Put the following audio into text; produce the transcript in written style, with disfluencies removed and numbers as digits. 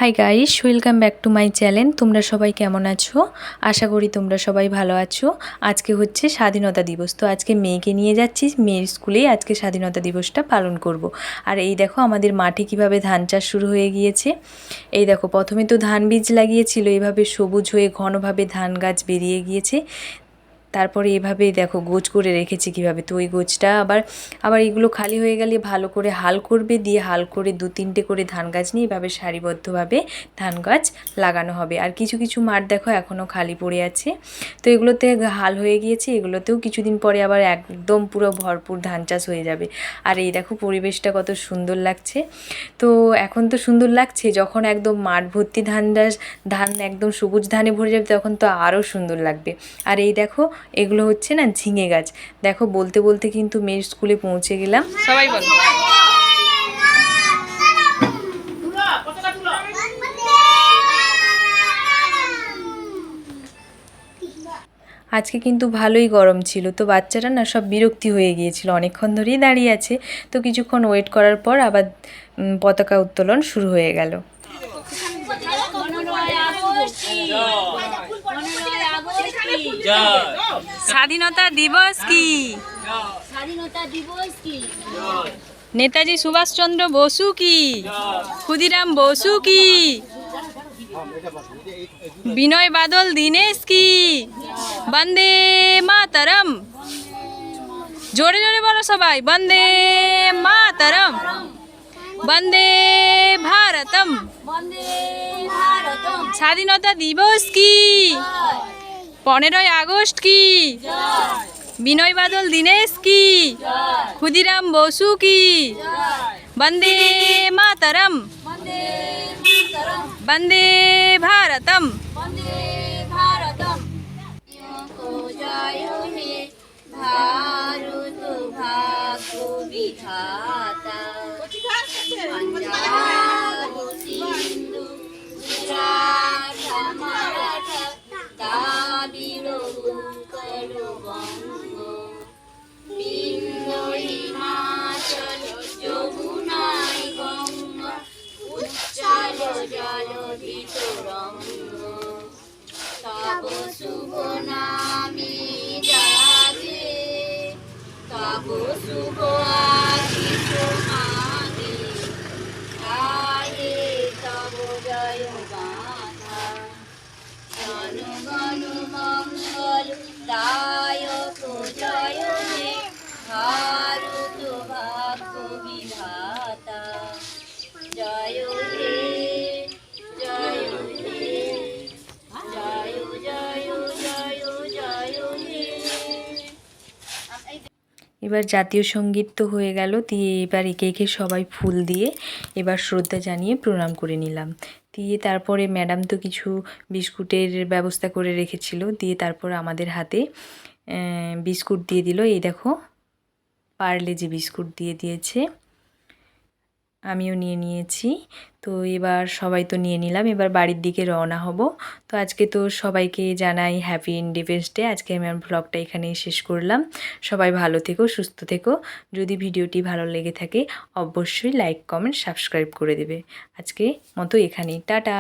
Hi guys, welcome back to my channel. তোমরা সবাই কেমন আছো? আশা করি তোমরা সবাই ভালো আছো। আজকে হচ্ছে স্বাধীনতা দিবস, তো আজকে মেয়েকে নিয়ে যাচ্ছি, মেয়ের স্কুলেই আজকে স্বাধীনতা দিবসটা পালন করব। আর এই দেখো আমাদের মাঠে কিভাবে ধান চাষ শুরু হয়ে গিয়েছে। এই দেখো প্রথমে তো ধান বীজ লাগিয়েছিল, এভাবে সবুজ হয়ে ঘনভাবে ধান গাছ বেরিয়ে গিয়েছে। তারপরে এভাবে দেখো গোছ করে রেখেছি কীভাবে, তো ওই গোছটা আবার এগুলো খালি হয়ে গেলে ভালো করে হাল করবে, দিয়ে হাল করে 2-3টে করে ধান গাছ নিয়ে এভাবে সারিবদ্ধভাবে ধান গাছ লাগানো হবে। আর কিছু কিছু মাঠ দেখো এখনও খালি পড়ে আছে, তো এগুলোতে হাল হয়ে গিয়েছে, এগুলোতেও কিছুদিন পরে আবার একদম পুরো ভরপুর ধান চাষ হয়ে যাবে। আর এই দেখো পরিবেশটা কত সুন্দর লাগছে। তো এখন তো সুন্দর লাগছে, যখন একদম মাঠ ভর্তি ধান একদম সবুজ ধানে ভরে যাবে তখন তো আরও সুন্দর লাগবে। আর এই দেখো এগুলো হচ্ছে না ঝিঙে গাছ। দেখো বলতে বলতে কিন্তু মেয়ের স্কুলে পৌঁছে গেলাম। সবাই বলো। আজকে কিন্তু ভালোই গরম ছিল, তো বাচ্চারা না সব বিরক্তি হয়ে গিয়েছিল, অনেকক্ষণ ধরেই দাঁড়িয়ে আছে। তো কিছুক্ষণ ওয়েট করার পর আবার পতাকা উত্তোলন শুরু হয়ে গেল। স্বাধীনতা দিবস কি? স্বাধীনতা দিবস কি? নেতাজি সুভাষচন্দ্র বসু কি? ক্ষুদিরাম বসু কি? বিনয় বাদল দীনেশ কি? বন্দে মাতরম। জোরে জোরে বলো সবাই, বন্দে মাতরম, বন্দে ভারতম। স্বাধীনতা দিবস কি? 15ই আগস্ট কি? বিনয় বাদল দীনেশ কি? ক্ষুদিরাম বসু কি? বন্দে মাতরম, বন্দে ভারতম। ভারত ভাগ্য বিধাতা, পাঞ্জাব সিন্ধু গুজরাট মারাঠা দ্রাবিড় উৎকল বঙ্গ, বিন্ধ্য হিমাচল যমুনায় গঙ্গা, উচ্ছল জলধি তরঙ্গ। তব শুভ নামে জাগে, তব শুভ আশিস মাগে, গাহে তব জয় গাথা। জনগণ মঙ্গল দায়ক জয় হে, ভারত ভাগ্য বিধাতা। জয় হে, জয় হে, জয় জয় জয় জয় হে। এবার জাতীয় সঙ্গীত তো হয়ে গেল, দিয়ে এবার একে একে সবাই ফুল দিয়ে এবার শ্রদ্ধা জানিয়ে প্রণাম করে নিলাম। দিয়ে তারপরে ম্যাডাম তো কিছু বিস্কুটের ব্যবস্থা করে রেখেছিল, দিয়ে তারপর আমাদের হাতে বিস্কুট দিয়ে দিল। এই দেখো পার্লে-জি বিস্কুট দিয়ে দিয়েছে, আমিও নিয়ে নিয়েছি। তো এবার সবাই তো নিয়ে নিলাম, এবার বাড়ির দিকে রওনা হব। তো আজকে তো সবাইকে জানাই হ্যাপি ইন্ডিপেন্ডেন্স ডে। আজকে আমি আমার ব্লগটা এখানেই শেষ করলাম। সবাই ভালো থেকো, সুস্থ থেকো। যদি ভিডিওটি ভালো লেগে থাকে অবশ্যই লাইক কমেন্ট সাবস্ক্রাইব করে দেবে। আজকে মতো এখানেই, টাটা।